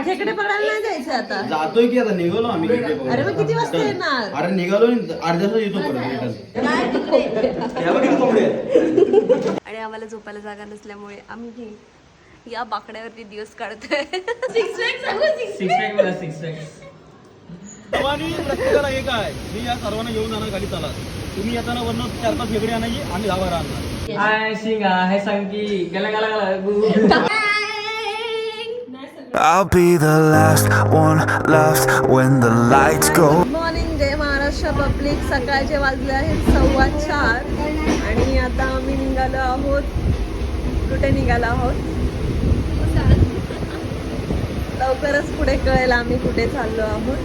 खेकडे पकडायला नाही जायचं आता. जातोय की आता निघालो आम्ही. अरे मग किती वाजता येणार? अरे निघालो अर्ध्या तास येतो परत. आणि आम्हाला झोपायला जागा नसल्यामुळे आम्ही या बाकड्यावरती दिवस काढतोय. सर्वांनी प्रत्येकाला एक आहे, मी या सर्वांना घेऊन जाणार खाली. चला तुम्ही येताना वरनं 4-5 खेकडे आणायची, आम्ही 10-12 आणणार. आय शिंगा है संकी गला गला गला गु I'll be the last one left when the lights go. Good morning जय महाराष्ट्र पब्लिक. सकाळचे वाजले आहेत 4:15 आणि आता आम्ही निघालो आहोत. कुठे निघालो आहोत लवकरच पुढे कळेल आम्ही कुठे चाललो आहोत.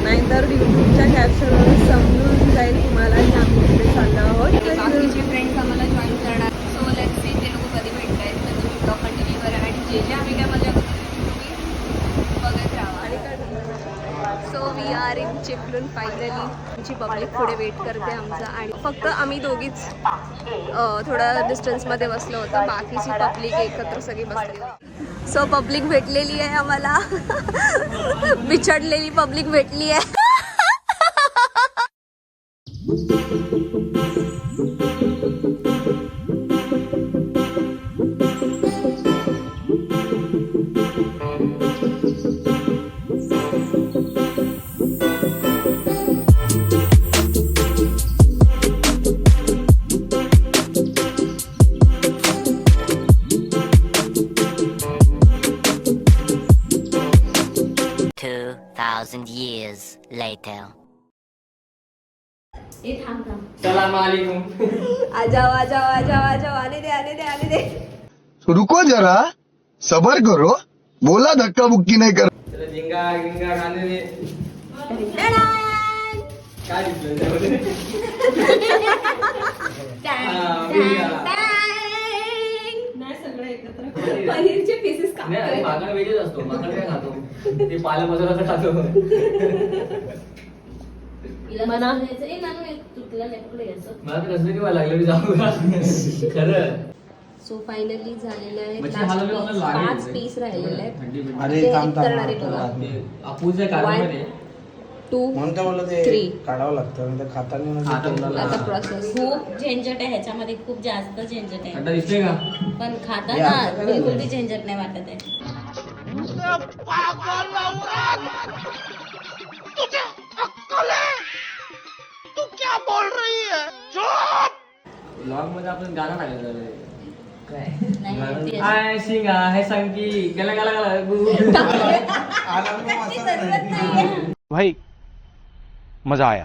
नाहीतर युट्यूबच्या कॅप्शनवरून समजून जाईल तुम्हाला की आम्ही कुठे चाललो आहोत. बाकीचे फ्रेंड्स आम्हाला जॉईन करणार. सो लेट्स सी ते लोक कधी भेटत आहेत. तर तुम्ही ब्लॉग कंटिन्यू करा आणि जे जे आम्ही काय मजा करतो तुम्ही बघत राहा. So we are in Chiplun finally. आमची पब्लिक पुढे वेट करते आमचा आणि फक्त आम्ही दोघीच थोडा डिस्टन्समध्ये बसलो होतो. बाकीची पब्लिक एकत्र सगळी बसली होती. सो पब्लिक भेटलेली आहे आम्हाला. बिछडलेली पब्लिक भेटली आहे. years later. सलाम अलैकुम. आ जाओ आ जाओ आ जाओ आ जाओ. आने दे आने दे आने दे. रुको जरा सबर करो. बोला धक्का बुक्की नहीं कर. चला झिंगा गिंगा खाने दे. काय दिसलं पनीरचे पीसेस नाही मागण वेगळीच असतो. मागण काय खातो ते पाला मसाला खातो. मला मला तर कसं किंवा लागलं मी जाऊ का खरं. सो फायनली झालेलं आहे. मच्छी हलवली मला लागेल. 5 पीस राहिलेले आहेत. अरे ते थांब करणार आहे बघा. आपूच्या कारमध्ये 2 म्हणून काय बोललं ते 3 काढावं लागतं तर खाताना आता प्रोसेस. खूप झंझट आहे ह्याच्यामध्ये, खूप जास्त झंझट आहे. खड्डा दिसतोय का? पण खाताना बिलकुल ती झंझट नाही वाटत आहे. ब्लॉग मध्ये आपण गाणं टाकायचं. नाही, ती आय शिंगा है संकी गला गला गला गु भाई मजा आया.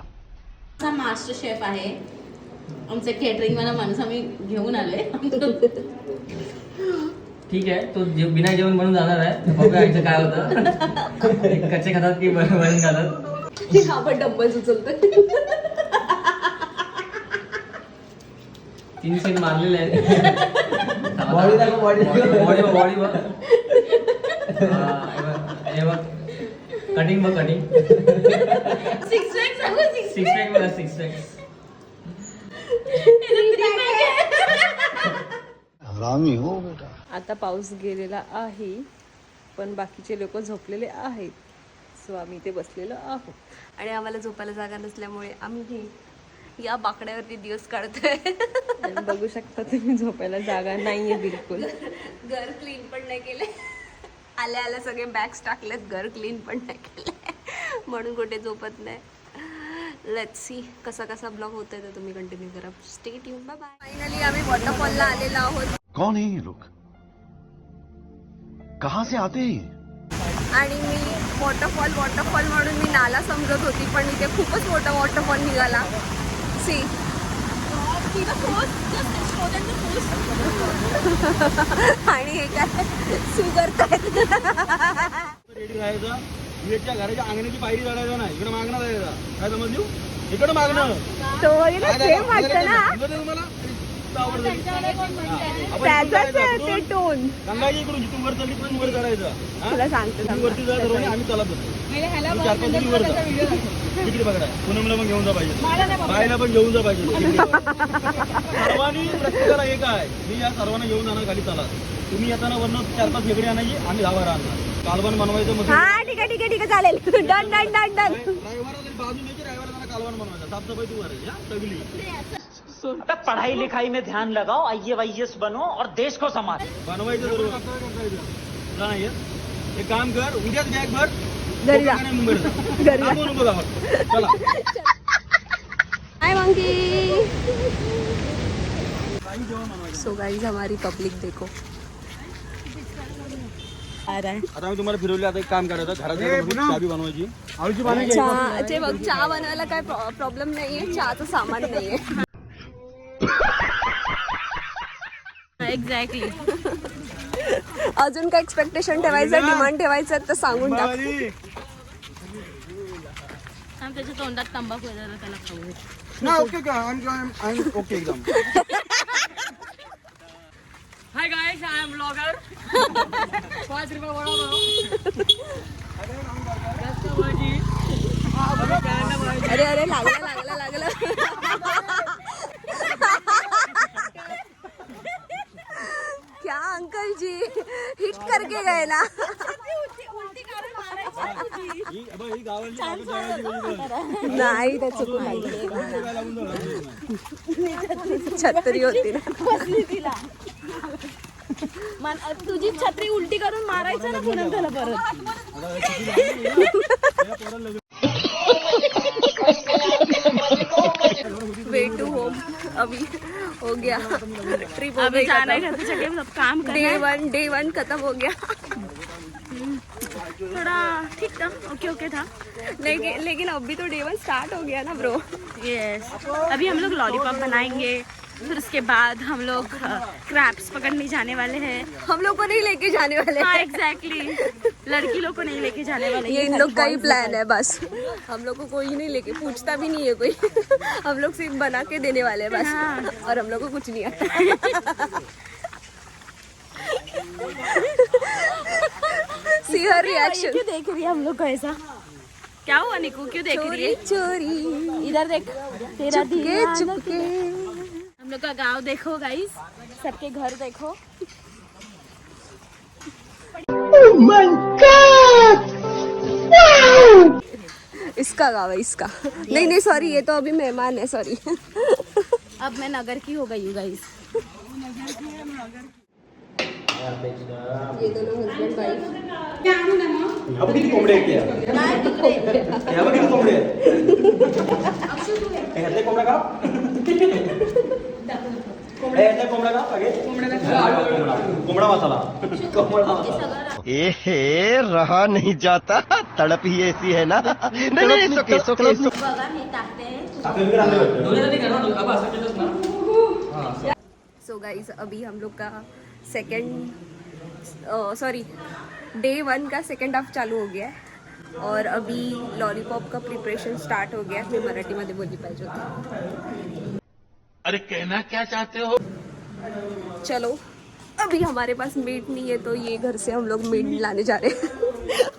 असा मास्टर शेफ आहे आमचं केटरिंग मला माणूस आम्ही घेऊन आलोय. ठीक आहे. तो बिना जेवण बनून जाणार आहे. बघूया इथं काय होतं. कच्चे खातात की बनवून खातात. हा पण डब्बल उचलतो. 3 सीन मारलेले आहेत. बॉडी बॉडी बॉडी बघ. हे बघ कटिंग बघ कटिंग. 6 पॅक सांगू 6 पॅक बघा 6 पॅक. हरामी हो बेटा. आता पाऊस गेलेला आहे पण बाकीचे लोक झोपलेले आहेत. सो आम्ही इथे बसलेलो आहोत आणि आम्हाला झोपायला जागा नसल्यामुळे आम्ही या बाकड्यावरती दिवस काढतोय. आणि बघू शकता तुम्ही झोपायला जागा नाहीये बिलकुल. घर क्लीन पण नाही केले. आल्या आल्या सगळे बॅग्स टाकलेत. घर क्लीन पण नाही केले म्हणून कुठे झोपत नाही. लेट्स सी कसा कसा ब्लॉग होतोय तर तुम्ही कंटिन्यू करा. Stay tune. Bye bye. Finally आम्ही वॉटरफॉलला आलेलो आहोत. कौन है ये लोग? कहाँ से आते हैं? आणि मी वॉटरफॉल म्हणून मी नाला समजत होती पण इथे खूपच मोठा वॉटरफॉल निघाला. सी आणि हे काय सुगर रेडी राहायचं. विवेकच्या घराच्या अंगणाची पायरी चढायचं नाही. इकडे मागणं जायचं. काय समजली? इकडे मागणं. तो सेम वाटतं ना. तुम्हाला त्याचाच आहे ते टोन. गंगाजी इकडून तू वर चढली पण वर चढायचं. तुला सांगते तुम्ही वरती जा सर्वांनी, आम्ही चालत होतो. 4-5 जणी वर जा. तिकडे पकडा. पूनमला पण घेऊन जा पाहिजे. बायला पण घेऊन जा पाहिजे. सर्वांनी प्रत्येकाला एक आहे, मी या सर्वांना घेऊन जाणार खाली. चला तुम्ही येताना वरनं 4-5 खेकडे आणायची, आम्ही 10 बारा आणणार. कालवण बनवायचं मग हा ठीक आहे चालेल. Done done done done. Driver तरी बाजून यायचे, ड्रायव्हर कालवण बनवायचं, साफसफाई तू करायची हा, सगळी. पढ़ाई लिखाई में ध्यान लगाओ, IAS बनो और देश को संभालो. बनवायचं सर्व. तुला नाही येत? एक काम कर, उद्याच बॅग भर, घरी जा. कोकणाने मुंबईला जा. घरी जा. थांबू नको गावात. चला. हाय मंकी. सो गाइस हमारी पब्लिक देखो आ रहा है. आता मी तुम्हाला फिरवले. आता एक काम करायचं, घरात चहा बी बनवायची. चहा ते बघ, चहा बनवायला काय प्रॉब्लेम नाहीये, चहाचं सामान नाहीये. एक्झॅक्टली. अजून काय एक्सपेक्टेशन ठेवायचं, डिमांड ठेवायचं तर सांगून टाक. त्याच्या तोंडात तंबाखू वगैरे त्याला खाऊ. ना ओके का? आय ओके एकदम. Hi guys, I am blogger. 5 रुपये वड़ा पाव. अरे अरे लागलं. क्या अंकल जी हिट करके गए ना. ही गावाची लागत जायची म्हणजे नाही त्या चुकून छत्री होती ना. तुझी छत्री उलटी करून मारायचं ना पुन्हा त्याला परत. वे टू होम अभी हो गया. ट्रिप अभी जाना है घर पे जाके सब काम करना है. डे वन खत्म हो गया. थोड़ा ठीक था, ओके था. लेकिन अभी तो डे वन स्टार्ट हो गया ना ब्रो. यस. अभी हम लोग लॉलीपॉप बनाएंगे, फिर उसके बाद हम लोग क्रैब्स पकड़ने जाने वाले हैं. हम लोग को नहीं लेके जाने वाले. हाँ एग्जैक्टली. लड़की लोग को नहीं लेके जाने वाले. ये इन लोग का ही प्लान है बस. हम लोग को कोई नहीं लेके, पूछता भी नहीं है कोई. हम लोग सिर्फ बना के देने वाले हैं बस. और हम लोग को कुछ नहीं आता. See her reaction. क्यों देख रही है हम लोग को ऐसा? क्या हुआ निकू, क्यों देख रही है? चोरी इधर देख. तेरा चुपके. हम लोग का गांव देखो गाइस, सबके घर देखो. इसका गाँव है इसका. नहीं सॉरी, ये तो अभी मेहमान है, सॉरी. अब मैं नगर की हो गई हूँ गाइस. ये दोनों हस्बैंड वाइफ. अब किती कोंबडे आहेत त्या? या बघ किती कोंबडे आहेत. ह्यातले कोंबडा का? कोंबडा का? कोंबडा मसाला. रहा नहीं जाता, तड़प ही ऐसी है ना. नहीं बघा हे टाकते. सो गाइस अभी हम लोग का डे वन का सेकंड हाफ चालू हो गया है. और अभी लॉलीपॉप का प्रिपरेशन स्टार्ट हो गया है. मी मराठीमध्ये बोलली पाहिजे होती. अरे कहना क्या चाहते हो? चलो अभी हमारे पास मीट नहीं है तो ये घर से हम लोग मीट लाने जा रहे हैं.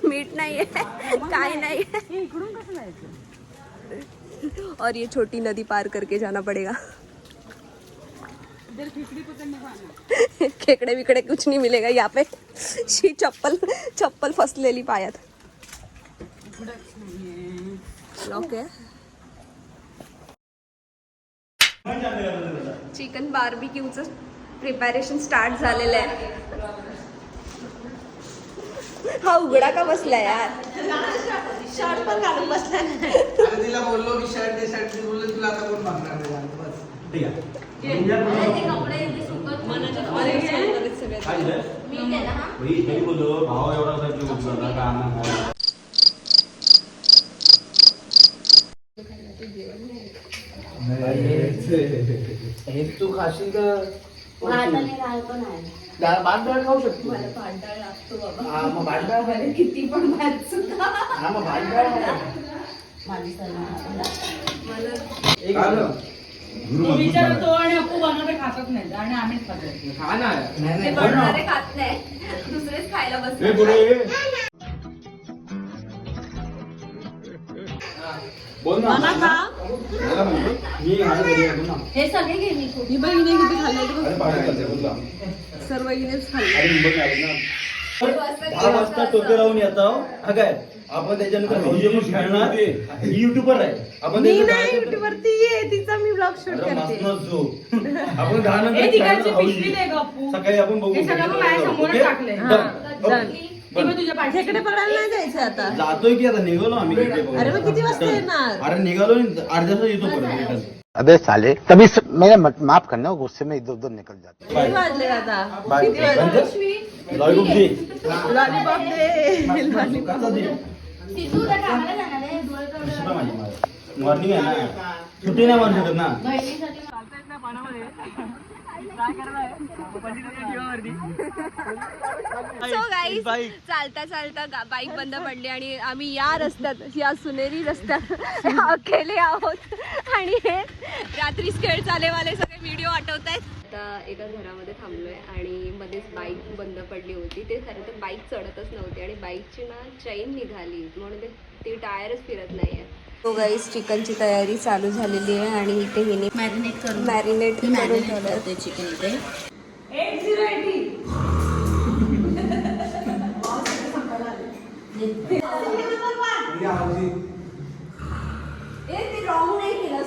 मीट नहीं है, काय नहीं है. और ये छोटी नदी पार करके जाना पड़ेगा. खेकडे विकडे कुछ नहीं मिलेगा यहाँ पे. चप्पल फसलेली पायात. लॉक है. चिकन बार्बिक्यूचं प्रिपरेशन स्टार्ट झालेलं आहे. हा उघडा का बसला यार. शर्ट पण घालून बसला नाही. तिला बोललो की शर्ट दे, शर्ट दे, बोललो तुला आता कोण मागणार नाही. बस ठीक आहे. ते कपडे इथे सुकत मनाच्या भाई तरी बोललो भाव एवढा होता की बोलतो का आणणार. हे तू खाशील का? भाताने डाळ पण आहे. भात खाऊ शकतो. मला भात डाळ लागतो बाबा. हा मग भात डाळ खाय. किती पण भात सुद्धा. हा मग भात डाळ खाय. माझी सल्ला. एक आलं. विचारतो आणि अप्पू बनवते खातच नाही आणि आम्हीच खातो. खा ना. ते बनवणारे खात नाही, दुसरेच खायला बसले. बोल ना. मला खा. मला म्हणतो मी माझ्या घरी येतो ना. हे सगळे घे मी खूप. ही बहिणी किती खाल्लंय ते अरे बघ. पाणी करते बोलला. सर्व बहिणीच खाल्लं. अरे मुंबई आली ना. 10 वाजता टोके लावून येतो हा काय आपण त्याच्यानंतर हौजी पण खेळणार युट्यूबर आहे आपण मी त्याचं नाही काय युट्यूब वरती आहे, तिचा मी ब्लॉग शूट अरे करते. मस्तच जो. आपण 10 नंतर खेळणार हौजी. सकाळी आपण बघू खेकडे पकडायला नाही जायचं आता. जातोय की आता निघालो आम्ही खेकडे बघायला. अरे मग किती वाजता येणार? अरे निघालो अर्ध्या तास येतो परत रिटर्न. अबे साले तभी मेरा माफ करना गुस्से में इधर उधर निकल जाते किती वाजले आता? बाय. किती वाजले? लॉलीपॉप दे. लॉलीपॉप दे. लॉलीपॉप. कसा दे? सिद्धू उद्या कामाला जाणार आहे. कशाला माझी मॉर्निंग आहे ना सुट्टी नाही मारू शकत ना. बहिणीसाठी सो गाईज चालता चालता बाईक बंद पडली आणि आम्ही या रस्त्यात या सुनेरी रस्त्यात अकेले आहोत आणि हे रात्री खेळ चालेवाले सगळे व्हिडिओ आठवत आहेत. आता एका घरामध्ये थांबलोय आणि मध्येच बाईक बंद पडली होती. ते खरं तर बाईक चढतच नव्हती आणि बाईकची ना चैन निघाली म्हणून ती टायरच फिरत नाहीये. तो गाईज चिकनची तयारी चालू झालेली आहे आणि इथे हिने मॅरिनेट करून ठेवलं ते चिकन इथे. ते रॉंग नाही केलं